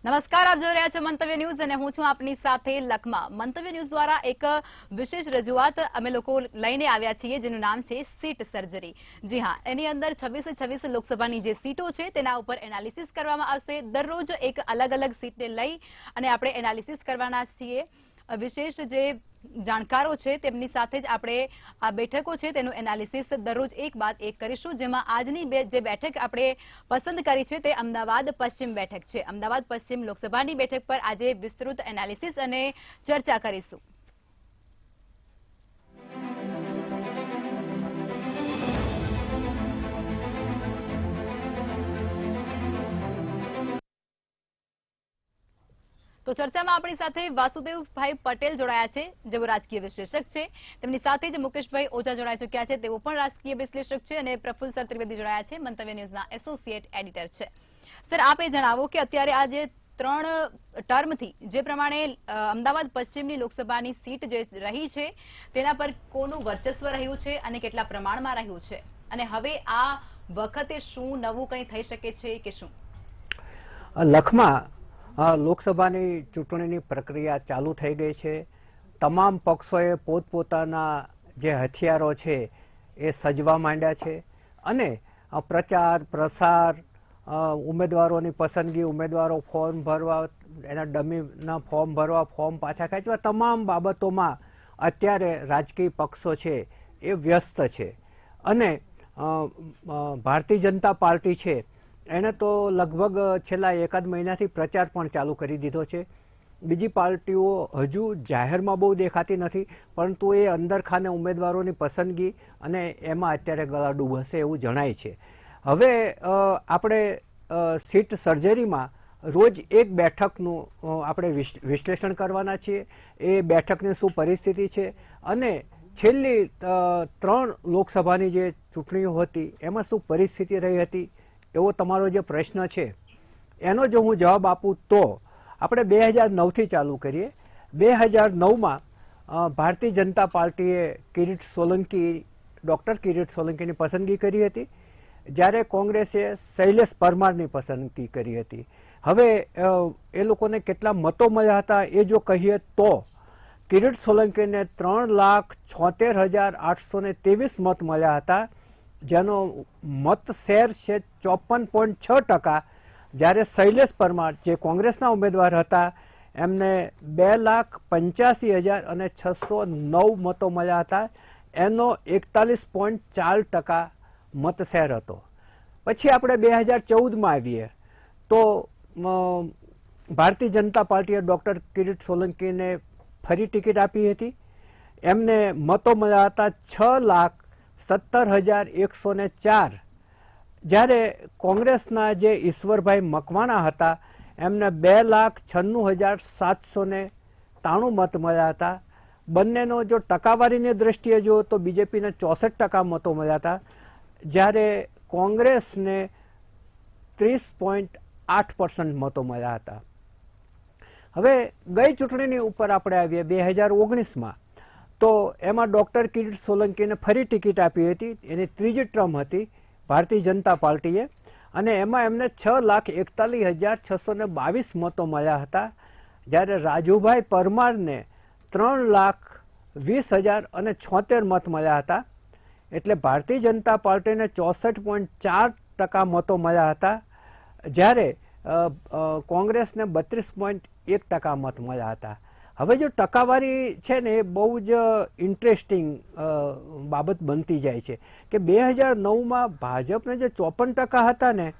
નમસ્કાર, આપ જોઈ રહ્યા છો મંતવ્ય ન્યૂઝ અને હું છું આપની સાથે લખમા। મંતવ્ય ન્યૂઝ દ્વારા એક વિશેષ રજૂઆત અમે લોકો લઈને આવ્યા છીએ જેનું નામ છે સીટ સર્જરી। જી હા, એની અંદર 26 લોકસભાની જે સીટો છે તેના ઉપર એનાલિસિસ કરવામાં આવશે। દરરોજ એક અલગ અલગ સીટને લઈ અને આપણે એનાલિસિસ કરવાના છીએ। વિશેષ જે જાણકારો છે તેમની સાથે જ આપણે આ બેઠકો છે તેનું એનાલિસિસ દરરોજ એક બાદ એક કરીશું, જેમાં આજની જે બેઠક આપણે પસંદ કરી છે તે અમદાવાદ પશ્ચિમ બેઠક છે। અમદાવાદ પશ્ચિમ લોકસભાની બેઠક પર આજે વિસ્તૃત એનાલિસિસ અને ચર્ચા કરીશું। તો ચર્ચામાં આપણી સાથે વાસુદેવભાઈ પટેલ જોડાયા છે, જેઓ રાજકીય વિશ્લેષક છે। તેમની સાથે જ મુકેશભાઈ ઓઝા જોડાઈ ચૂક્યા છે, તેઓ પણ રાજકીય વિશ્લેષક છે। અને પ્રફુલ્લ સર ત્રિવેદી જોડાયા છે, મંતવ્ય ન્યૂઝના એસોસિએટ એડિટર છે। સર, આપે જણાવો કે અત્યારે આ જે 3 ટર્મથી જે પ્રમાણે અમદાવાદ પશ્ચિમની લોકસભાની સીટ જે રહી છે તેના પર કોનું વર્ચસ્વ રહ્યું છે અને કેટલા પ્રમાણમાં રહ્યું છે, અને હવે આ વખતે શું નવું કંઈ થઈ શકે છે કે શું? લખમાં લોકસભાની ચૂંટણીની પ્રક્રિયા ચાલુ થઈ ગઈ છે। તમામ પક્ષોએ પોતપોતાના જે હથિયારો છે એ સજવા માંડ્યા છે અને પ્રચાર પ્રસાર, ઉમેદવારોની પસંદગી, ઉમેદવારો ફોર્મ ભરવા, એના ડમીના ફોર્મ ભરવા, ફોર્મ પાછા ખેંચવા, તમામ બાબતોમાં અત્યારે રાજકીય પક્ષો છે એ વ્યસ્ત છે। અને ભારતીય જનતા પાર્ટી છે એણે તો લગભગ છેલ્લા એકાદ મહિનાથી પ્રચાર પણ ચાલુ કરી દીધો છે। બીજી પાર્ટીઓ હજુ જાહેરમાં બહુ દેખાતી નથી, પરંતુ એ અંદરખાને ઉમેદવારોની પસંદગી અને એમાં અત્યારે ગળાડૂબ હશે એવું જણાય છે। હવે આપણે સીટ સર્જરીમાં રોજ એક બેઠકનું આપણે વિશ્લેષણ કરવાના છીએ। એ બેઠકની શું પરિસ્થિતિ છે અને છેલ્લી 3 લોકસભાની જે ચૂંટણીઓ હતી એમાં શું પરિસ્થિતિ રહી હતી એવો તમારો જે પ્રશ્ન છે એનો જો હું જવાબ આપું તો આપણે 2009થી ચાલુ કરીએ। 2009માં ભારતીય જનતા પાર્ટીએ ડૉક્ટર કિરીટ સોલંકીની પસંદગી કરી હતી, જ્યારે કોંગ્રેસે શૈલેષ પરમારની પસંદગી કરી હતી। હવે એ લોકોને કેટલા મતો મળ્યા હતા એ જો કહીએ તો કિરીટ સોલંકીને 3,76,823 મત મળ્યા હતા, જેનો મત શેર છે 54.6%, જ્યારે શૈલેષ પરમાર જે કોંગ્રેસના ઉમેદવાર હતા એમને 2,85,609 મતો મળ્યા હતા, એનો 41.4% મત શેર હતો। પછી આપણે 2014માં આવીએ તો ભારતીય જનતા પાર્ટીએ ડૉક્ટર કિરીટ સોલંકીને ફરી ટિકિટ આપી હતી। એમને મતો મળ્યા હતા 6,17,104, જ્યારે કોંગ્રેસના જે ઈશ્વરભાઈ મકવાણા હતા એમને 2,96,793 મત મળ્યા હતા। બંનેનો જો ટકાવારીની દ્રષ્ટિએ જુઓ તો બીજેપીને 64% મતો મળ્યા હતા, જ્યારે કોંગ્રેસને 30.8% મતો મળ્યા હતા। હવે ગઈ ચૂંટણીની ઉપર આપણે આવીએ 2019માં, તો એમાં ડૉક્ટર કિરીટ સોલંકીને ફરી ટિકિટ આપી હતી, એની ત્રીજી ટર્મ હતી ભારતીય જનતા પાર્ટીએ, અને એમાં એમને 6,41,622 મતો મળ્યા હતા, જ્યારે રાજુભાઈ પરમારને 3,20,076 મત મળ્યા હતા। એટલે ભારતીય જનતા પાર્ટીને 64.4% મતો મળ્યા હતા, જ્યારે કોંગ્રેસને 32.1% મત મળ્યા હતા। હવે જો ટકાવારી છે ને એ બહુ જ ઇન્ટરેસ્ટિંગ બાબત બનતી જાય છે કે 2009માં ભાજપને જે 54% હતા ને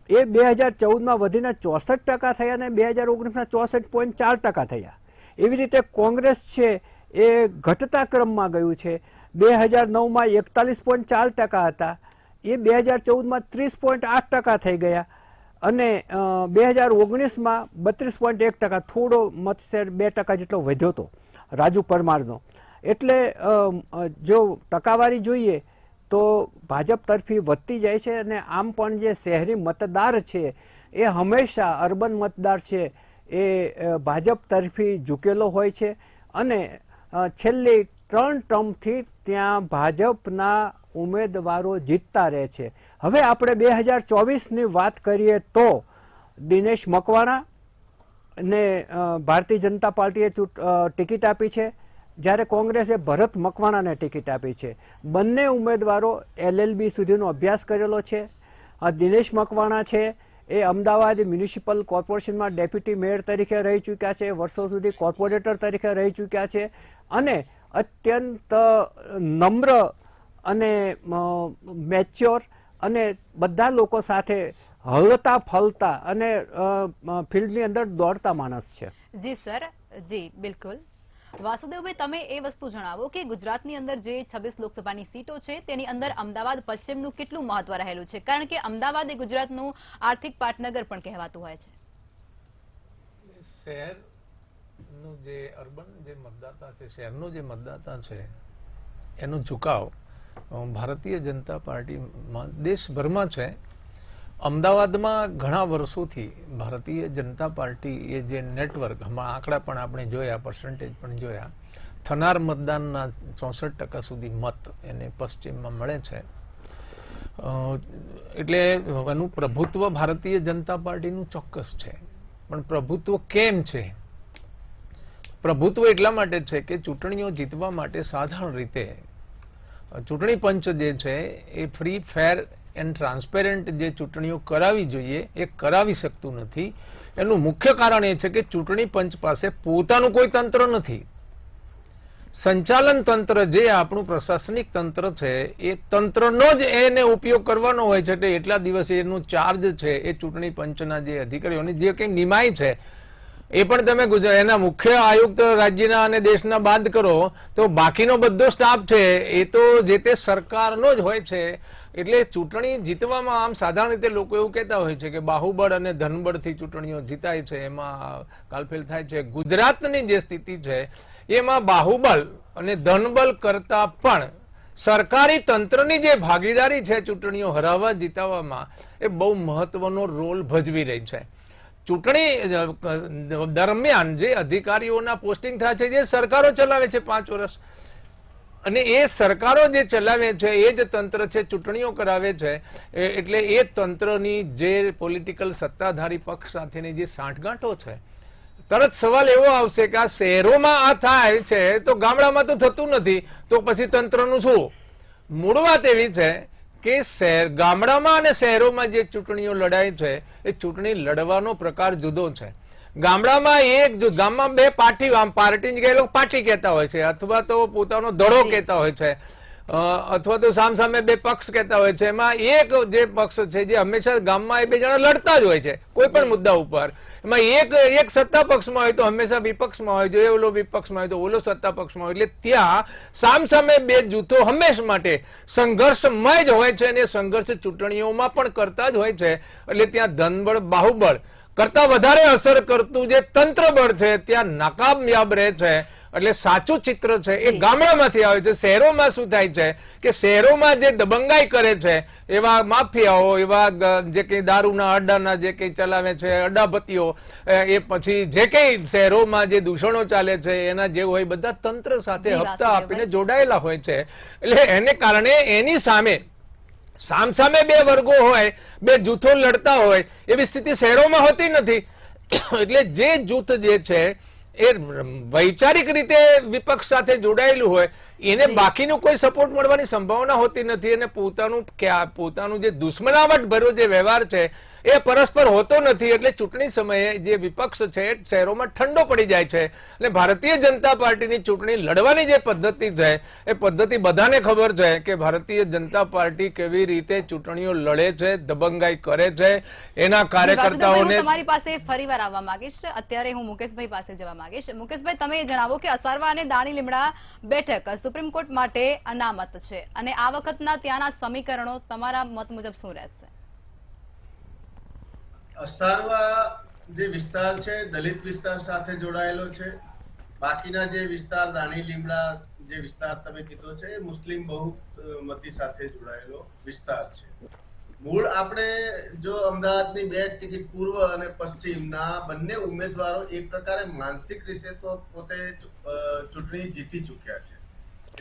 એ 2014માં વધીને 64% થયા અને 2019ના 64.4% થયા। એવી રીતે કોંગ્રેસ છે એ ઘટતા ક્રમમાં ગયું છે। 2009માં 41.4% હતા, એ 2014માં 30.8% થઈ ગયા, અને 2019માં 32.1%, થોડો મતશેર 2% જેટલો વધ્યો હતો રાજુ પરમારનો। એટલે જો ટકાવારી જોઈએ તો ભાજપ તરફી વધતી જાય છે, અને આમ પણ જે શહેરી મતદાર છે એ હંમેશા અર્બન મતદાર છે એ ભાજપ તરફી ઝૂકેલો હોય છે, અને છેલ્લી 3 ટર્મથી ત્યાં ભાજપના ઉમેદવારો જીતતા રહે છે। હવે આપણે 2024ની વાત કરીએ તો દિનેશ મકવાણા ને ભારતીય જનતા પાર્ટીએ ટિકિટ આપી છે, જ્યારે કોંગ્રેસે ભરત મકવાણાને ટિકિટ આપી છે. બંને ઉમેદવારો LLB સુધીનો અભ્યાસ કરેલો છે. દિનેશ મકવાણા છે એ અમદાવાદ મ્યુનિસિપલ કોર્પોરેશનમાં ડેપ્યુટી મેયર તરીકે રહી ચૂક્યા છે, વર્ષો સુધી કોર્પોરેટર તરીકે રહી ચૂક્યા છે અને અત્યંત નમ્ર અને મેચ્યોર અને બધા લોકો સાથે હળતા ફલતા અને ફિલ્ડની અંદર દોડતા માણસ છે. જી સર, જી બિલકુલ. વાસુદેવભાઈ, તમે એ વસ્તુ જણાવો કે ગુજરાતની અંદર જે 26 લોકસભાની સીટો છે તેની અંદર અમદાવાદ પશ્ચિમનું કેટલું મહત્વ રહેલું છે, કારણ કે અમદાવાદ એ ગુજરાતનું આર્થિક પાટનગર પણ કહેવાતું હોય છે. શહેરનું જે અર્બન જે મતદાતા છે, શહેરનો જે મતદાતા છે એનો ઝુકાવ ભારતીય જનતા પાર્ટીમાં દેશભરમાં છે. અમદાવાદમાં ઘણા વર્ષોથી ભારતીય જનતા પાર્ટી એ જે નેટવર્ક, હમણાં આંકડા પણ આપણે જોયા, પર્સન્ટેજ પણ જોયા, થનાર મતદાનના 64% સુધી મત એને પશ્ચિમમાં મળે છે. એટલે એનું પ્રભુત્વ ભારતીય જનતા પાર્ટીનું ચોક્કસ છે. પણ પ્રભુત્વ કેમ છે? પ્રભુત્વ એટલા માટે છે કે ચૂંટણીઓ જીતવા માટે સાધારણ રીતે ચૂંટણી પંચ જે છે એ ફ્રી, ફેર એન્ડ ટ્રાન્સપેરન્ટ જે ચૂંટણીઓ કરાવી જોઈએ એ કરાવી શકતું નથી. એનું મુખ્ય કારણ એ છે કે ચૂંટણી પંચ પાસે પોતાનું કોઈ તંત્ર નથી. સંચાલન તંત્ર જે આપણું પ્રશાસનિક તંત્ર છે એ તંત્રનો જ એને ઉપયોગ કરવાનો હોય છે. એટલે એટલા દિવસે એનું ચાર્જ છે એ ચૂંટણી પંચના જે અધિકારીઓની જે કંઈ નિમાય છે એ પણ તમે એના મુખ્ય આયુક્ત રાજ્યના અને દેશના બાદ કરો તો બાકીનો બધો સ્ટાફ છે એ તો જે તે સરકારનો જ હોય છે. એટલે ચૂંટણી જીતવામાં આમ સાધારણ રીતે લોકો એવું કહેતા હોય છે કે બાહુબળ અને ધનબળથી ચૂંટણીઓ જીતાય છે, એમાં કાલફેલ થાય છે. ગુજરાતની જે સ્થિતિ છે એમાં બાહુબળ અને ધનબળ કરતા પણ સરકારી તંત્રની જે ભાગીદારી છે ચૂંટણીઓ હરાવવા જીતાવવામાં એ બહુ મહત્વનો રોલ ભજવી રહી છે. ચૂંટણી દરમિયાન જે અધિકારીઓના પોસ્ટિંગ થાય છે જે સરકારો ચલાવે છે 5 વર્ષ, અને એ સરકારો જે ચલાવે છે એ જ તંત્ર છે ચૂંટણીઓ કરાવે છે. એટલે એ તંત્રની જે પોલિટિકલ સત્તાધારી પક્ષ સાથેની જે સાંઠગાંઠો છે, તરત સવાલ એવો આવશે કે આ શહેરોમાં આ થાય છે તો ગામડામાં તો થતું નથી, તો પછી તંત્રનું શું? મૂળ વાત એવી છે કે ગામડામાં અને શહેરોમાં જે ચૂંટણીઓ લડાય છે એ ચૂંટણી લડવાનો પ્રકાર જુદો છે. ગામડામાં ગામમાં બે પાર્ટી પાર્ટી કહેતા હોય છે, અથવા તો પોતાનો ધડો કહેતા હોય છે, અથવા તો સામસામે બે પક્ષ કહેતા હોય છે. એમાં એક જે પક્ષ છે જે હંમેશા ગામમાં એ બે જણા લડતા જ હોય છે કોઈ પણ મુદ્દા ઉપર. એમાં એક સત્તા પક્ષમાં હોય તો હંમેશા વિપક્ષમાં હોય, જો ઓલો વિપક્ષમાં હોય તો ઓલો સત્તા પક્ષમાં હોય. એટલે ત્યાં સામસામે બે જૂથો હંમેશ માટે સંઘર્ષમય જ હોય છે, અને સંઘર્ષ ચૂંટણીઓમાં પણ કરતા જ હોય છે. એટલે ત્યાં ધનબળ બાહુબળ કરતા વધારે અસર કરતું જે તંત્ર બળ છે ત્યાં નાકામયાબ રહે છે. એટલે સાચું ચિત્ર છે એ ગામડામાંથી આવે છે. શહેરોમાં શું થાય છે કે શહેરોમાં જે દબંગાઈ કરે છે એવા માફિયાઓ, એવા જે કઈ દારૂના અડ્ડાના જે કઈ ચલાવે છે અડ્ડાપતિઓ, એ પછી જે કઈ શહેરોમાં જે દૂષણો ચાલે છે એના જે હોય બધા તંત્ર સાથે હપ્તા આપીને જોડાયેલા હોય છે. એટલે એને કારણે એની સામસામે બે વર્ગો હોય, બે જૂથો લડતા હોય એવી સ્થિતિ શહેરોમાં હોતી નથી. એટલે જે જૂથ જે છે એ વૈચારિક રીતે વિપક્ષ સાથે જોડાયેલું હોય એને બાકીનું કોઈ સપોર્ટ મળવાની સંભાવના હોતી નથી. અને પોતાનું જે દુશ્મનાવટ ભર્યો જે વ્યવહાર છે એ પરસ્પર હોતો નથી. એટલે ચૂંટણી સમયે જે વિપક્ષ છે શહેરોમાં ઠંડો પડી જાય છે. અને ભારતીય જનતા પાર્ટીની ચૂંટણી લડવાની જે પદ્ધતિ છે એ પદ્ધતિ બધાને ખબર છે કે ભારતીય જનતા પાર્ટી કેવી રીતે ચૂંટણીઓ લડે છે, દબંગાઈ કરે છે, એના કાર્યકર્તાઓને. તમારી પાસે ફરીવાર આવવા માંગીશ. અત્યારે હું મુકેશભાઈ પાસે જવા માંગીશ. મુકેશભાઈ, તમે જણાવો કે અસારવા અને દાણી લીમડા બેઠક સુપ્રીમ કોર્ટ માટે અનામત છે, અને આ વખતના ત્યાંના સમીકરણો તમારા મત મુજબ શું રહેશે? અસારવા જે વિસ્તાર છે દલિત વિસ્તાર સાથે જોડાયેલો છે. બાકીના જે વિસ્તાર દાણી લીમડા જે વિસ્તાર તમે કીધો છે એ મુસ્લિમ બહુમતી સાથે જોડાયેલો વિસ્તાર છે. મૂળ આપણે જો અમદાવાદની બે ટિકિટ પૂર્વ અને પશ્ચિમના બંને ઉમેદવારો એક પ્રકારે માનસિક રીતે તો પોતે ચૂંટણી જીતી ચૂક્યા છે.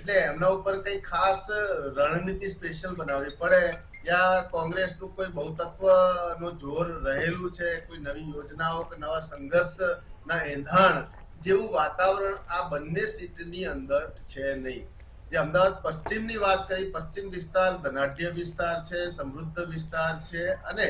એટલે એમના ઉપર કઈ ખાસ રણનીતિ સ્પેશિયલ બનાવવી પડે યા કોંગ્રેસનું કોઈ બહુતત્વનું જોર રહેલું છે, કોઈ નવી યોજનાઓ કે નવા સંઘર્ષના એંધાણ જેવું વાતાવરણ આ બંને સીટની અંદર છે નહીં. જે અમદાવાદ પશ્ચિમની વાત કરી, પશ્ચિમ વિસ્તાર ધનાઢ્ય વિસ્તાર છે, સમૃદ્ધ વિસ્તાર છે અને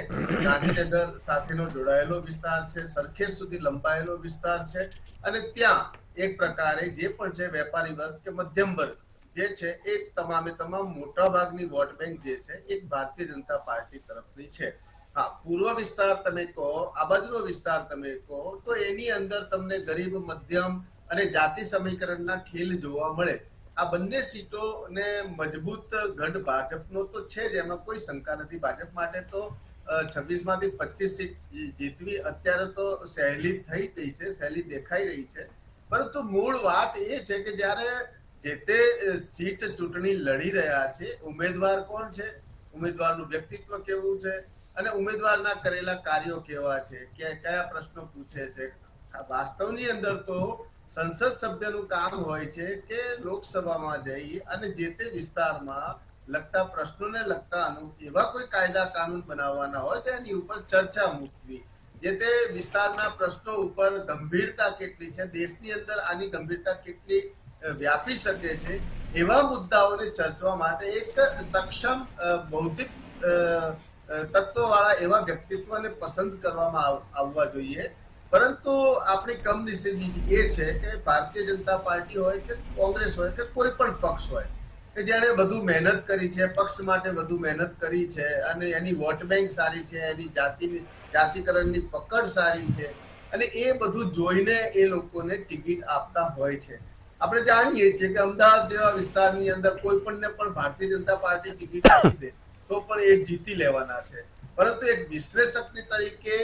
ગાંધીનગર સાથેનો જોડાયેલો વિસ્તાર છે, સરખેજ સુધી લંબાયેલો વિસ્તાર છે અને ત્યાં એક પ્રકારે જે પણ છે વેપારી વર્ગ કે મધ્યમ વર્ગ જે છે એ તમામે તમામ મોટા ભાગની વોટ બેંક જે છે એ ભારતીય જનતા પાર્ટી તરફની છે. હા, પૂર્વ વિસ્તાર તમે કહો, આ બાજુનો વિસ્તાર તમે કહો તો એની અંદર તમને ગરીબ, મધ્યમ અને જાતિ સમીકરણના ખેલ જોવા મળે. આ બંને સીટોને મજબૂત ગઢ ભાજપનો તો છે જ, એમાં કોઈ શંકા નથી. ભાજપ માટે તો 26 માંથી 25 સીટ જીતવી અત્યારે તો સહેલી થઈ ગઈ છે, સહેલી દેખાઈ રહી છે. પરંતુ મૂળ વાત એ છે કે જ્યારે જે તે સીટ ચૂંટણી લડી રહ્યા છે, ઉમેદવાર કોણ છે, ઉમેદવારનું વ્યક્તિત્વ કેવું છે અને ઉમેદવારના કરેલા કાર્યો કેવા છે, કે કયા પ્રશ્નો પૂછે છે. વાસ્તવની અંદર તો સંસદ સભ્યનું કામ હોય છે કે લોકસભામાં જઈ અને જે તે વિસ્તારમાં લગતા પ્રશ્નોને લગતા એવા કોઈ કાયદા કાનૂન બનાવવાના હોય તો એની ઉપર ચર્ચા મૂકવી. જે તે વિસ્તારના પ્રશ્નો ઉપર ગંભીરતા કેટલી છે, દેશની અંદર આની ગંભીરતા કેટલી વ્યાપી શકે છે, એવા મુદ્દાઓને ચર્ચવા માટે એક સક્ષમ બૌદ્ધિક તત્વવાળા એવા વ્યક્તિત્વને પસંદ કરવામાં આવવા જોઈએ. પરંતુ આપણી કમનસીબી એ છે કે ભારતીય જનતા પાર્ટી હોય કે કોંગ્રેસ હોય કે કોઈ પણ પક્ષ હોય કે જેણે વધુ મહેનત કરી છે, પક્ષ માટે વધુ મહેનત કરી છે અને એની વોટ બેંક સારી છે, એની જાતિકરણની પકડ સારી છે અને એ બધું જોઈને એ લોકોને ટિકિટ આપતા હોય છે. આપણે જાણીએ છીએ કે અમદાવાદ જેવા વિસ્તારની અંદર કોઈ પણને પણ ભારતીય જનતા પાર્ટી ટિકિટ આપી દે તો પણ એ જીતી લેવાના છે. પરંતુ એક વિશ્લેષકની તરીકે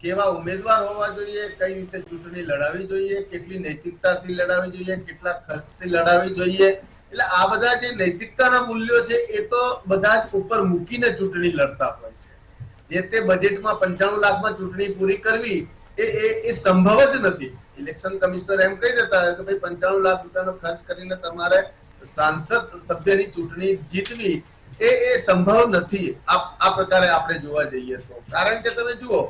કેવા ઉમેદવાર હોવા જોઈએ, કઈ રીતે ચૂંટણી લડાવી જોઈએ, કેટલી નૈતિકતાથી લડાવી જોઈએ, કેટલા ખર્ચથી લડાવી જોઈએ, એટલે આ બધા જે નૈતિકતાના મૂલ્યો છે એ તો બધા જ ઉપર મૂકીને ચૂંટણી લડતા હોય છે. જે તે બજેટમાં 95 લાખમાં ચૂંટણી પૂરી કરવી એ સંભવ જ નથી. ઇલેક્શન કમિશનર એમ કહી દેતા હોય કે ભાઈ 95 લાખ રૂપિયાનો ખર્ચ કરીને તમારે સાંસદ સભ્યની ચૂંટણી જીતવી એ સંભવ નથી. આ પ્રકારે આપણે જોવા જઈએ તો, કારણ કે તમે જુઓ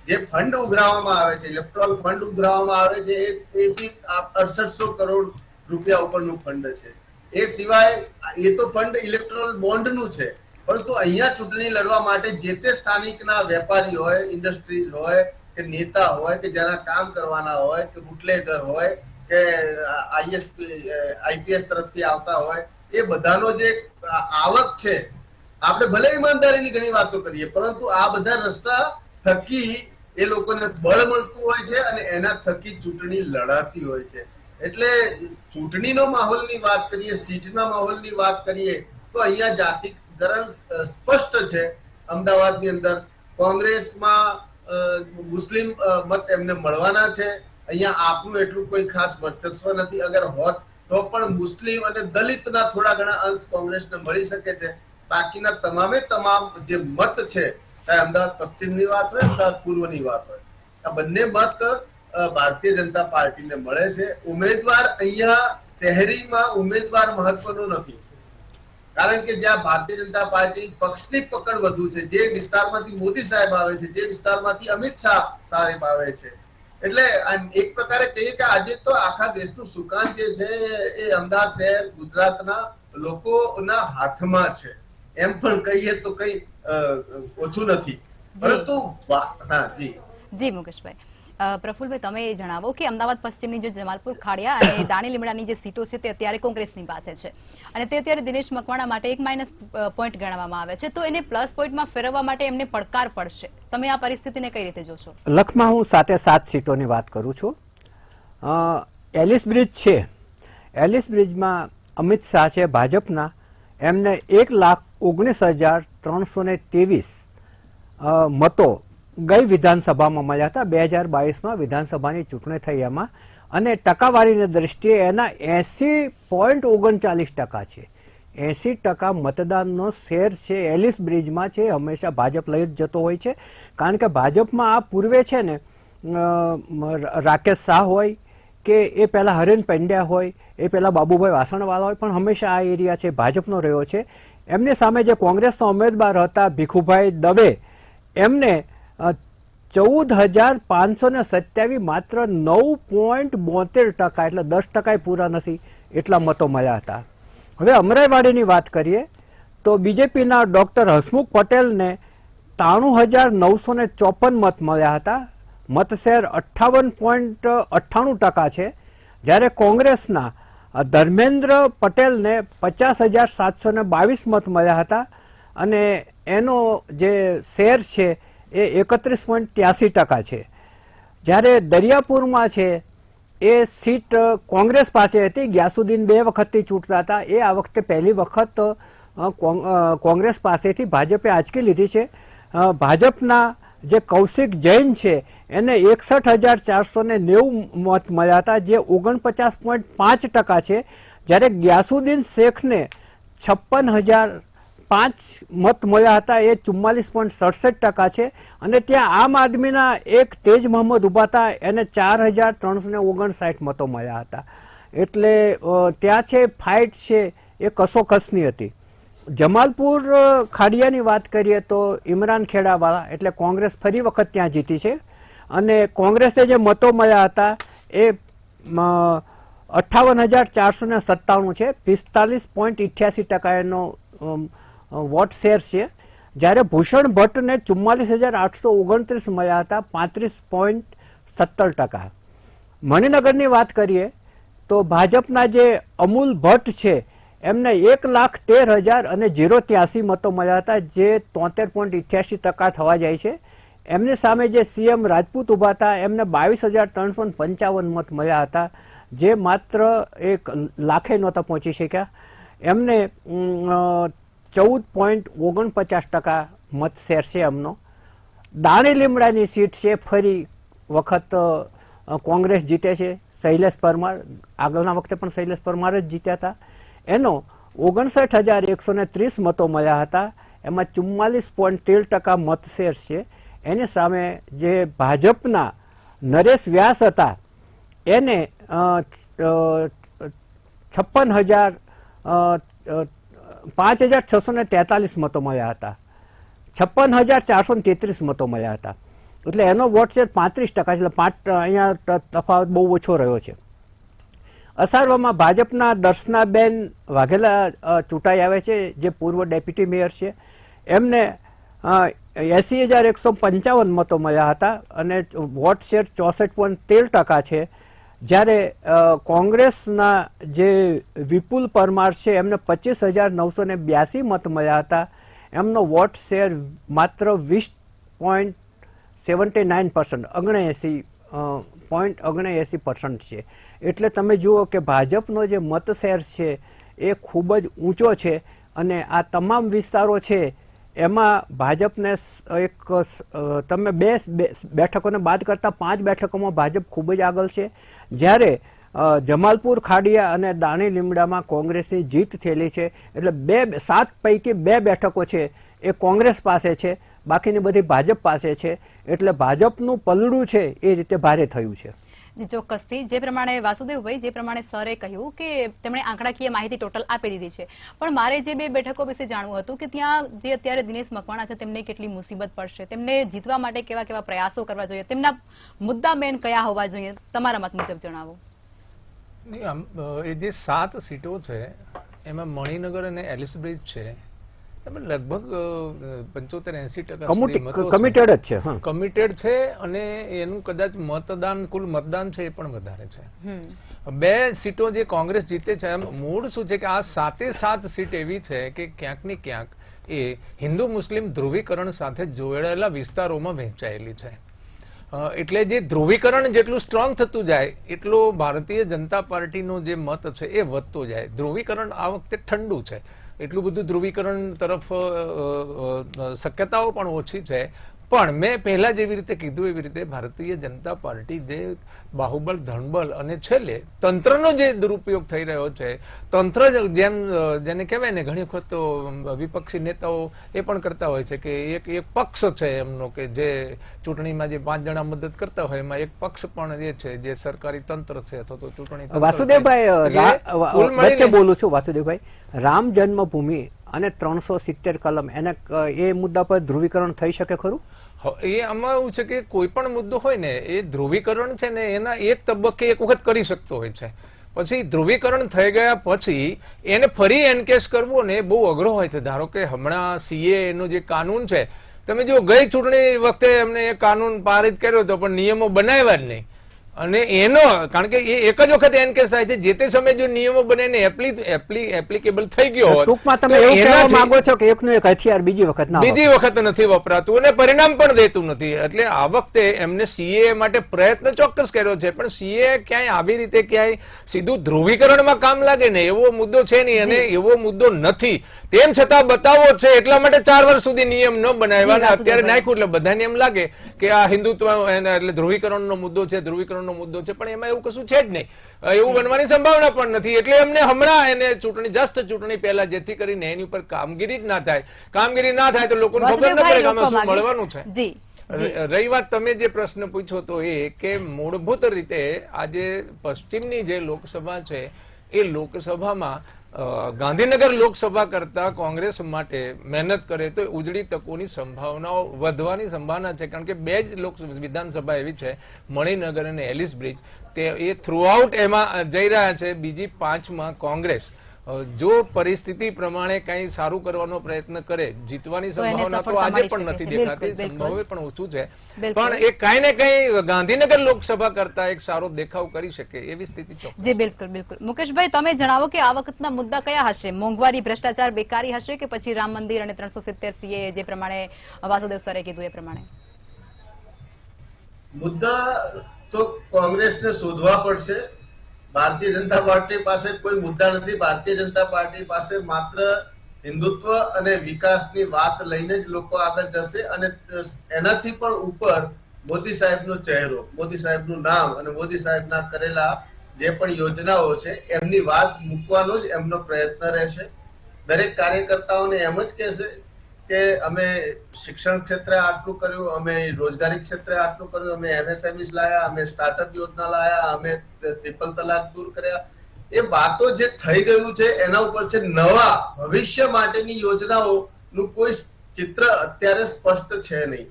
જે ફંડ ઉઘરાવવામાં આવે છે, ઇલેક્ટોરલ ફંડ ઉઘરાવવામાં આવે છે એ બી 6800 કરોડ રૂપિયા ઉપરનું ફંડ છે. એ સિવાય એ તો ફંડ ઇલેક્ટોરલ બોન્ડનું છે, પરંતુ અહીંયા ચૂંટણી લડવા માટે જે તે સ્થાનિકના વેપારી હોય, ઇન્ડસ્ટ્રીઝ હોય કે નેતા હોય કે જેના કામ કરવાના હોય કે બુટલેગર હોય કે આઈપીએસ તરફથી આવતા હોય, એ બધાનો જે આવક છે, આપણે ભલે ઈમાનદારીની ઘણી વાતો કરીએ પરંતુ આ બધા રસ્તા થકી એ લોકોને બળ મળતું હોય છે અને એના થકી ચૂંટણી લડાતી હોય છે. એટલે ચૂંટણીનો માહોલની વાત કરીએ, સીટના માહોલની વાત કરીએ તો અહીંયા જાતિકરણ સ્પષ્ટ છે. અમદાવાદની અંદર કોંગ્રેસમાં મુસ્લિમ મત એમને મળવાના છે. અહીંયા આપનું એટલું કોઈ ખાસ વર્ચસ્વ નથી. અગર હોત તો પણ મુસ્લિમ અને દલિતના થોડા ઘણા અંશ કોંગ્રેસને મળી શકે છે. બાકીના તમામે તમામ જે મત છે, અમદાવાદ પશ્ચિમની વાત હોય, અમદાવાદ પૂર્વની વાત હોય, આ બંને મત ભારતીય જનતા પાર્ટીને મળે છે. ઉમેદવાર અહીંયા શહેરીમાં ઉમેદવાર મહત્વનો નથી, કારણ કે જ્યાં ભારતીય જનતા પાર્ટી પક્ષની પકડ વધુ છે, જે વિસ્તારમાંથી મોદી સાહેબ આવે છે, જે વિસ્તારમાંથી અમિત શાહ સાહેબ આવે છે, એટલે એક પ્રકારે કહીએ કે આજે તો આખા દેશનું સુકાન જે છે એ અમદાવાદ શહેર, ગુજરાતના લોકોના હાથમાં છે. એમ પણ કહીએ તો કઈ ઓછું નથી. પરંતુ હા જી મુકેશભાઈ, પ્રફુલભાઈ તમે એ જણાવો કે અમદાવાદ પશ્ચિમની જે જમાલપુર ખાડિયા અને દાણી લીમડાની જે સીટો છે તે અત્યારે કોંગ્રેસની પાસે છે અને તે અત્યારે દિનેશ મકવાણા માટે એક માઇનસ પોઈન્ટ ગણવામાં આવે છે, તો એને પ્લસ પોઈન્ટમાં ફેરવવા માટે એમને પડકાર પડશે. તમે આ પરિસ્થિતિને કઈ રીતે જોશો? લખમાં હું 7 સીટોની વાત કરું છું. એલિસ બ્રિજ છે, એલિસ બ્રિજમાં અમિત શાહ છે ભાજપના, એમને 1,19,323 મતો ગઈ વિધાનસભામાં મળ્યા હતા. 2022માં વિધાનસભાની ચૂંટણી થઈ એમાં, અને ટકાવારીની દ્રષ્ટિએ એના 80.39% છે. 80% મતદાનનો શેર છે એલિસ બ્રિજમાં છે. હંમેશા ભાજપ લઈ જ જતો હોય છે, કારણ કે ભાજપમાં આ પૂર્વે છે ને રાકેશ શાહ હોય કે એ પહેલાં હરેન પંડ્યા હોય, એ પહેલાં બાબુભાઈ વાસણવાળા હોય, પણ હંમેશા આ એરિયા છે ભાજપનો રહ્યો છે. એમની સામે જે કોંગ્રેસના ઉમેદવાર હતા ભીખુભાઈ દવે, એમને 14,527 માત્ર 9.72% એટલે 10% પૂરા નથી એટલા મતો મળ્યા હતા. હવે અમરાઈવાડીની વાત કરીએ તો બીજેપીના ડોક્ટર હસમુખ પટેલને 93,954 મત મળ્યા હતા. મતશેર 58.98% છે. જ્યારે કોંગ્રેસના ધર્મેન્દ્ર પટેલને 50,722 મત મળ્યા હતા અને એનો જે શેર છે એ 31.83% છે. જ્યારે દરિયાપુરમાં છે એ સીટ કોંગ્રેસ પાસે હતી. ગ્યાસુદ્દીન 2 વખતથી ચૂંટતા હતા, એ આ વખતે પહેલી વખત કોંગ્રેસ પાસેથી ભાજપે આંચકી લીધી છે. ભાજપના જે કૌશિક જૈન છે એને 61,490 મત મળ્યા હતા, જે 49.5% છે. જ્યારે ગ્યાસુદ્દીન શેખને 56,005 મત મળ્યા હતા, એ 44.67% છે. અને ત્યાં આમ આદમીના એક તેજ મહંમદ ઉભા હતા, એને 4,359 મતો મળ્યા હતા. એટલે ત્યાં છે ફાઇટ છે એ કસોકસની હતી. જમાલપુર ખાડિયાની વાત કરીએ તો ઇમરાન ખેડાવાળા એટલે કોંગ્રેસ ફરી વખત ત્યાં જીતી છે. અને કોંગ્રેસે જે મતો મળ્યા હતા એ 58,497 છે, 45.88% એનો વોટ શેર છે. જ્યારે ભૂષણ ભટ્ટને 44,829 મળ્યા હતા, 35.17%. મણિનગરની વાત કરીએ તો ભાજપના જે અમૂલ ભટ્ટ છે એમને 1,13,083 મતો મળ્યા હતા, જે 73.88% થવા જાય છે. એમની સામે જે સીએમ રાજપૂત ઉભા હતા એમને 22,355 મત મળ્યા હતા, જે માત્ર 1 લાખે નહોતા પહોંચી શક્યા. એમને 14.49% મત શેર છે એમનો. દાણી લીમડાની સીટ છે, ફરી વખત કોંગ્રેસ જીતે છે. શૈલેષ પરમાર, આગળના વખતે પણ શૈલેષ પરમાર જ જીત્યા હતા. એનો 59,130 મતો મળ્યા હતા, એમાં 44.13% મત શેર છે. એની સામે જે ભાજપના નરેશ વ્યાસ હતા એને 5,643 મતો મળ્યા હતા, 56,433 મતો મળ્યા હતા. એટલે એનો વોટ શેર 35%, એટલે 5 અહીંયા તફાવત બહુ ઓછો રહ્યો છે. અસારવામાં ભાજપના દર્શનાબેન વાઘેલા ચૂંટાઈ આવે છે, જે પૂર્વ ડેપ્યુટી મેયર છે. એમને 80,155 મતો મળ્યા હતા અને વોટ શેર 64.13% છે. જ્યારે કોંગ્રેસના જે વિપુલ પરમાર છે એમને 25,982 મત મળ્યા હતા, એમનો વોટ શેર માત્ર 20.79%, 79.79% છે. એટલે તમે જુઓ કે ભાજપનો જે મત શેર છે એ ખૂબ જ ઊંચો છે. અને આ તમામ વિસ્તારો છે એમાં ભાજપને એક તમે 2 બેઠકોને બાદ કરતાં 5 બેઠકોમાં ભાજપ ખૂબ જ આગળ છે. જ્યારે જમાલપુર ખાડિયા અને દાણી લીમડામાં કોંગ્રેસની જીત થયેલી છે. એટલે 7 પૈકી 2 બેઠકો છે એ કોંગ્રેસ પાસે છે, બાકીની બધી ભાજપ પાસે છે. એટલે ભાજપનું પલડું છે એ રીતે ભારે થયું છે. જી ચોક્કસથી. જે પ્રમાણે વાસુદેવભાઈ, જે પ્રમાણે સરે કહ્યું કે તેમણે આંકડાકીય માહિતી ટોટલ આપી દીધી છે, પણ મારે જે 2 બેઠકો વિશે જાણવું હતું કે ત્યાં જે અત્યારે દિનેશ મકવાણા છે તેમને કેટલી મુસીબત પડશે, તેમને જીતવા માટે કેવા કેવા પ્રયાસો કરવા જોઈએ, તેમના મુદ્દા મેન કયા હોવા જોઈએ, તમારા મત મુજબ જણાવો. એ જે 7 સીટો છે એમાં મણિનગર અને એલિસ બ્રિજ છે, લગભગ 75-80% કમિટેડ જ છે, કમિટેડ છે. અને એનું કદાચ કુલ મતદાન છે એ પણ વધારે છે. 2 સીટો જે કોંગ્રેસ જીતે છે, એમ મૂળ શું છે કે આ 7 સીટ એવી છે કે ક્યાંક ને ક્યાંક એ હિન્દુ મુસ્લિમ ધ્રુવીકરણ સાથે જોડાયેલા વિસ્તારોમાં વહેંચાયેલી છે. એટલે જે ધ્રુવીકરણ જેટલું સ્ટ્રોંગ થતું જાય એટલો ભારતીય જનતા પાર્ટીનો જે મત છે એ વધતો જાય. ધ્રુવીકરણ આ વખતે ઠંડુ છે, એટલું બધું ધ્રુવીકરણ તરફ શક્યતાઓ પણ ઓછી છે. પણ મેં પહેલા જેવી રીતે કીધું એવી રીતે ભારતીય જનતા પાર્ટી જે બાહુબળ ધનબળ અને છેલ્લે તંત્રનો જે દુરુપયોગ થઈ રહ્યો છે, તંત્ર જેમ જેને કહેવાય ને ઘણી વખત તો વિપક્ષી નેતાઓ એ પણ કરતા હોય છે કે એક પક્ષ છે એમનો કે જે ચૂંટણીમાં જે 5 જણા મદદ કરતા હોય એમાં એક પક્ષ પણ એ છે જે સરકારી તંત્ર છે અથવા તો ચૂંટણી તંત્ર છે. વાસુદેવભાઈ વચ્ચે બોલું છું. વાસુદેવભાઈ, રામ જન્મભૂમિ અને 370 કલમ એ મુદ્દા પર ધ્રુવીકરણ થઈ શકે ખરું? એ આમાં એવું છે કે કોઈ પણ મુદ્દો હોય ને એ ધ્રુવીકરણ છે ને એના એક તબક્કે એક વખત કરી શકતો હોય છે, પછી ધ્રુવીકરણ થઈ ગયા પછી એને ફરી એનકેસ કરવો ને બહુ અઘરો હોય છે. ધારો કે હમણાં CA નો જે કાનૂન છે, તમે જો ગઈ ચૂંટણી વખતે એમને એ કાનૂન પારિત કર્યો હતો પણ નિયમો બનાવ્યા જ નહીં, અને એનો કારણ કે એ એક જ વખત એનકેસ થાય છે. જે તે સમયે જો નિયમો બને એપ્લિકેબલ થઈ ગયો હોત ટૂંકમાં તમે એવું કહેવા માંગો છો કે એકનું એક હથિયાર બીજી વખત નથી વપરાતું અને પરિણામ પણ દેતું નથી. એટલે આ વખતે એમને CA માટે પ્રયત્ન ચોક્કસ કર્યો છે, પણ CA ક્યાંય આવી રીતે ક્યાંય સીધું ધ્રુવીકરણમાં કામ લાગે ને એવો મુદ્દો છે નહીં, અને એવો મુદ્દો નથી. તેમ છતાં બતાવો છે એટલા માટે 4 વર્ષ સુધી નિયમ ન બનાવ્યા, અત્યારે નાખ્યું એટલે બધાને એમ લાગે કે આ હિન્દુત્વ એટલે ધ્રુવીકરણનો મુદ્દો છે, ધ્રુવીકરણનો મુદ્દો છે, પણ એમાં એવું કશું છે જ નહીં. એવું બનવાની સંભાવના પણ નથી. એટલે એમને હમણાં એને ચૂંટણી પહેલા જેથી કરીને એની ઉપર કામગીરી જ ના થાય. કામગીરી ના થાય તો લોકોને ખબર ન પડે કે આમાં શું મળવાનું છે. રહી વાત તમે જે પ્રશ્ન પૂછ્યો તો એ કે મૂળભૂત રીતે આજે પશ્ચિમની જે લોકસભા છે એ લોકસભામાં ગાંધીનગર લોકસભા કરતા કોંગ્રેસ માટે મહેનત કરે તો ઉજળી તકોની સંભાવનાઓ વધવાની સંભાવના છે. કારણ કે 2 જ વિધાનસભા એવી છે, મણિનગર અને એલિસ બ્રિજ, એ થ્રુઆઉટ એમાં જઈ રહ્યા છે. બીજી 5માં કોંગ્રેસ જો પરિસ્થિતિ પ્રમાણે કઈ સારું કરવાનો પ્રયત્ન કરે, જીતવાની સંભાવના તો આજે પણ નથી દેખાતી, સંભાવના પણ ઓછું છે, પણ એ કઈ ને કઈ ગાંધીનગર લોકસભા કરતા એક સારો દેખાવ કરી શકે એવી સ્થિતિ છે. જી બિલકુલ બિલકુલ. મુકેશભાઈ, તમે જણાવો કે આ વખતના મુદ્દા કયા હશે? મોંઘવારી, ભ્રષ્ટાચાર, બેકારી હશે કે પછી રામ મંદિર અને 370 CA જે પ્રમાણે વાસુદેવ સરે કીધું એ પ્રમાણે? મુદ્દા તો કોંગ્રેસને શોધવા પડશે. ભારતીય જનતા પાર્ટી પાસે કોઈ મુદ્દા નથી. ભારતીય જનતા પાર્ટી પાસે માત્ર હિન્દુત્વ અને વિકાસની વાત લઈને જ લોકો આગળ જશે, અને એનાથી પણ ઉપર મોદી સાહેબનો ચહેરો, મોદી સાહેબનું નામ અને મોદી સાહેબના કરેલા જે પણ યોજનાઓ છે એમની વાત મૂકવાનો જ એમનો પ્રયત્ન રહેશે. દરેક કાર્યકર્તાઓને એમ જ કહેશે કે અમે શિક્ષણ ક્ષેત્રે આટલું કર્યું, અમે રોજગારી ક્ષેત્રે આટલું કર્યું, અમે MSMEs લાયા, અમે સ્ટાર્ટઅપ યોજના લાયા, અમે ટ્રિપલ તલાક દૂર કર્યા. એ વાતો જે થઈ ગયું છે એના ઉપર છે. નવા ભવિષ્ય માટેની યોજનાઓનું કોઈ ચિત્ર અત્યારે સ્પષ્ટ છે નહીં.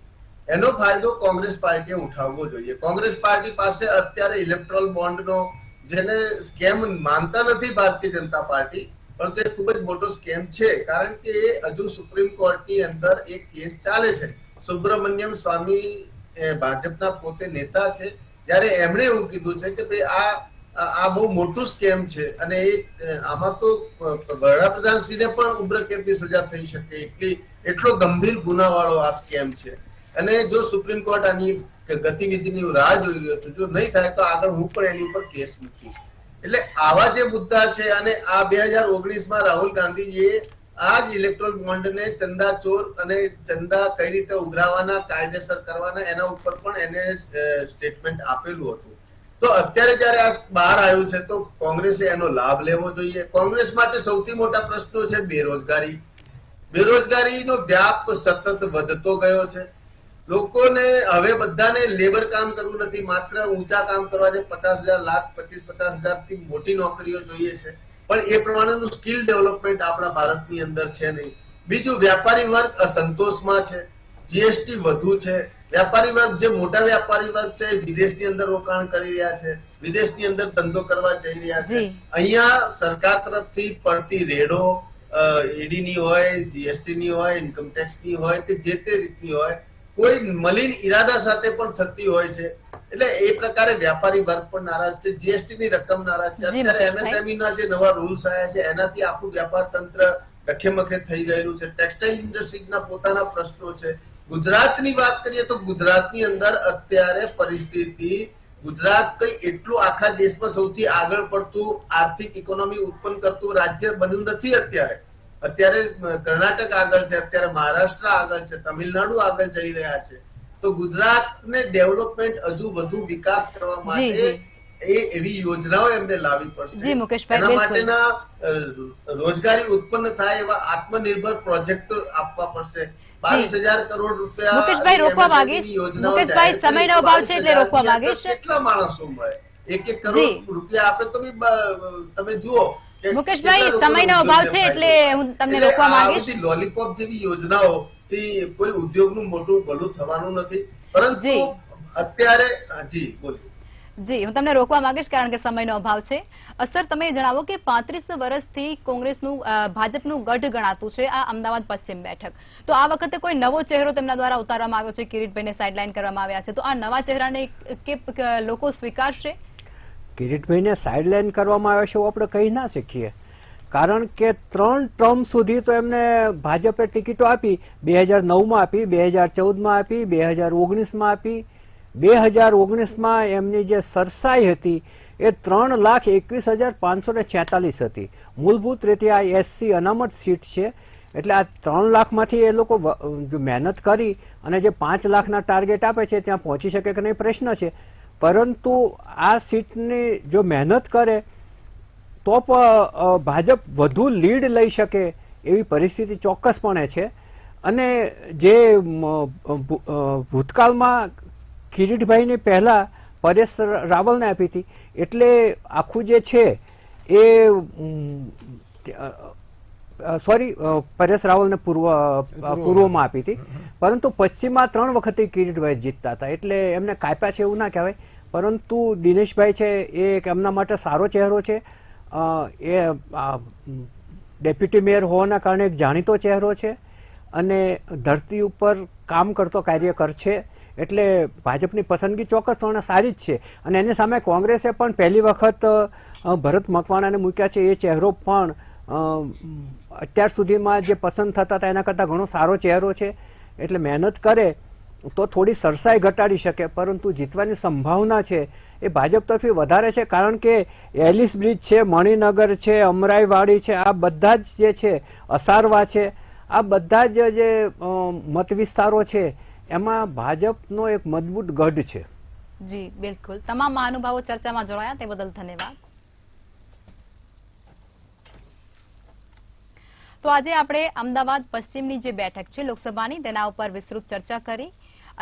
એનો ફાયદો કોંગ્રેસ પાર્ટીએ ઉઠાવવો જોઈએ. કોંગ્રેસ પાર્ટી પાસે અત્યારે ઇલેક્ટ્રોલ બોન્ડનો, જેને સ્કેમ માનતા નથી ભારતીય જનતા પાર્ટી, પરંતુ એ ખૂબ જ મોટો સ્કેમ છે. કારણ કે એ હજુ સુપ્રીમ કોર્ટની અંદર એક કેસ ચાલે છે. સુબ્રમણ્યમ સ્વામી ભાજપના પોતે નેતા છે, ત્યારે એમણે એવું કીધું છે કે ભાઈ આ બહુ મોટું સ્કેમ છે, અને આમાં તો વડાપ્રધાનશ્રીને પણ ઉમ્રકેદની સજા થઈ શકે એટલો ગંભીર ગુનાવાળો આ સ્કેમ છે. અને જો સુપ્રીમ કોર્ટ આની ગતિવિધિની રાહ જોઈ રહ્યો છે, જો નહીં થાય તો આગળ હું પણ એની ઉપર કેસ મૂકીશ. એટલે આવા જે મુદ્દા છે, અને આ 2019માં રાહુલ ગાંધીજીએ આ જ ઇલેક્ટ્રોલ બોન્ડને ચંદાચોર અને ચંદા કઈ રીતે ઉઘરાવાના, કાયદેસર કરવાના, એના ઉપર પણ એને સ્ટેટમેન્ટ આપેલું હતું. તો અત્યારે જયારે આ બહાર આવ્યું છે તો કોંગ્રેસે એનો લાભ લેવો જોઈએ. કોંગ્રેસ માટે સૌથી મોટા પ્રશ્નો છે બેરોજગારી. બેરોજગારીનો વ્યાપ સતત વધતો ગયો છે. લોકોને હવે બધાને લેબર કામ કરવું નથી, માત્ર ઊંચા કામ કરવા છે. 50,000 લાખ 25-50,000 થી મોટી નોકરીઓ જોઈએ છે, પણ એ પ્રમાણેનું સ્કિલ ડેવલપમેન્ટ આપણા ભારતની અંદર છે નહીં. બીજું, વ્યાપારી વર્ગ અસંતોષમાં છે. GST વધુ છે. વ્યાપારી વર્ગ, જે મોટા વ્યાપારી વર્ગ છે, વિદેશની અંદર રોકાણ કરી રહ્યા છે, વિદેશની અંદર ધંધો કરવા જઈ રહ્યા છે. અહીંયા સરકાર તરફથી પડતી રેડો, ED ની હોય, GST ની હોય, ઇન્કમ ટેક્સ ની હોય કે જે તે રીતની હોય, કોઈ મલિન ઈરાદા સાથે પણ થતી હોય છે. એટલે એ પ્રકારે વ્યાપારી વર્ગ પણ નારાજ છે. GST ની રકમ નારાજ છે. અત્યારે MSME ના જે નવા રૂલ્સ આવ્યા છે એનાથી આખું વ્યાપાર તંત્ર ડખેમખે થઈ ગયેલું છે. ટેક્સટાઇલ ઇન્ડસ્ટ્રીના પોતાના પ્રશ્નો છે. ગુજરાતની વાત કરીએ તો ગુજરાતની અંદર અત્યારે પરિસ્થિતિ, ગુજરાત કઈ એટલું આખા દેશમાં સૌથી આગળ પડતું આર્થિક ઇકોનોમી ઉત્પન્ન કરતું રાજ્ય બન્યું નથી. અત્યારે કર્ણાટક આગળ છે, અત્યારે મહારાષ્ટ્ર આગળ છે, તમિલનાડુ આગળ જઈ રહ્યા છે. તો ગુજરાતને ડેવલપમેન્ટ હજુ વધુ વિકાસ કરવા માટે એવી યોજનાઓ એમને લાવવી પડશે. જી મુકેશભાઈ, એના બિલકુલ. માટેના રોજગારી ઉત્પન્ન થાય એવા આત્મનિર્ભર પ્રોજેક્ટ આપવા પડશે. 22,000 કરોડ રૂપિયા મુકેશભાઈ, રોકવા માંગીશ. મુકેશભાઈ, સમયનો અભાવ છે એટલે રોકવા માંગીશ. કેટલા માણસો મળે? 1 કરોડ રૂપિયા આપે તો તમે જુઓ. મુકેશભાઈ, સમયનો અભાવ છે એટલે હું તમને રોકવા માંગીશ. લોલીપોપ જેવી યોજનાઓ થી કોઈ ઉદ્યોગનું મોટું ભલું થવાનું નથી, પરંતુ અત્યારે જી બોલો. જી, હું તમને રોકવા માંગીશ કારણ કે સમયનો અભાવ છે. સર, તમે જણાવો કે 35 વર્ષથી કોંગ્રેસનું ભાજપનું ગઢ ગણાતું છે આ અમદાવાદ પશ્ચિમ બેઠક, તો આ વખતે કોઈ નવો ચહેરો તેમના દ્વારા ઉતારવામાં આવ્યો છે, કિરીટભાઈને સાઇડલાઇન કરવામાં આવ્યા છે, તો આ નવા ચહેરાને કે લોકો સ્વીકારશે? કિરીટભાઈને સાઇડલાઇન કરવામાં આવ્યા છે એવું આપણે કહી ના શકીએ, કારણ કે 3 ટર્મ સુધી તો એમને ભાજપે ટિકિટો આપી. 2009માં આપી, 2014માં આપી, 2019માં આપી. 2019માં એમની જે સરસાઈ હતી એ 3,21,546 હતી. મૂળભૂત રીતે આ SC અનામત સીટ છે, એટલે આ 3 લાખમાંથી એ લોકો જો મહેનત કરી અને જે 5 લાખના ટાર્ગેટ આપે છે ત્યાં પહોંચી શકે કે નહીં પ્રશ્ન છે, પરંતુ આ સીટની જો મહેનત કરે તો ભાજપ વધુ લીડ લઈ શકે એવી પરિસ્થિતિ ચોક્કસપણે છે. અને જે ભૂતકાળમાં કિરીટભાઈની પહેલા પરેશ રાવલને આપી હતી, એટલે આખું જે છે એ પરેશ રાવલને પૂર્વમાં આપી હતી, પરંતુ પશ્ચિમમાં 3 વખતે કિરીટભાઈ જીતતા હતા, એટલે એમને કાપ્યા છે એવું ના કહેવાય. પરંતુ દિનેશભાઈ છે એ એક એમના માટે સારો ચહેરો છે. એ ડેપ્યુટી મેયર હોવાના કારણે એક જાણીતો ચહેરો છે અને ધરતી ઉપર કામ કરતો કાર્યકર છે, એટલે ભાજપની પસંદગી ચોક્કસપણે સારી જ છે. અને એની સામે કોંગ્રેસે પણ પહેલી વખત ભરત મકવાણાને મૂક્યા છે. એ ચહેરો પણ અત્યાર સુધીમાં જે પસંદ થતા હતા એના કરતાં ઘણો સારો ચહેરો છે, એટલે મહેનત કરે તો થોડી સરસાઈ ઘટાડી શકે, પરંતુ જીતવાની સંભાવના છે એ ભાજપ તરફી વધારે છે, કારણ કે એલિસ બ્રિજ છે, મણિનગર છે, અમરાઈવાડી છે, આ બધા જ જે છે, અસારવા છે, આ બધા જ જે મત વિસ્તારો છે એમાં ભાજપનો એક મજબૂત ગઢ છે. જી બિલકુલ. તમામ મહાનુભાવો ચર્ચામાં જોડાયા તે બદલ ધન્યવાદ. તો આજે આપણે અમદાવાદ પશ્ચિમની જે બેઠક છે લોકસભાની તેના ઉપર વિસ્તૃત ચર્ચા કરી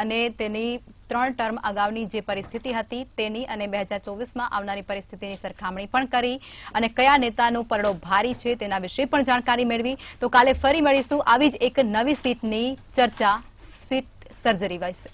અને તેની 3 ટર્મ અગાઉની જે પરિસ્થિતિ હતી તેની અને 2024માં આવનારી પરિસ્થિતિની સરખામણી પણ કરી અને કયા નેતાનો પરડો ભારી છે તેના વિશે પણ જાણકારી મેળવી. તો કાલે ફરી મળીશું આવી જ એક નવી સીટની ચર્ચા, સીટ સર્જરી વિશે.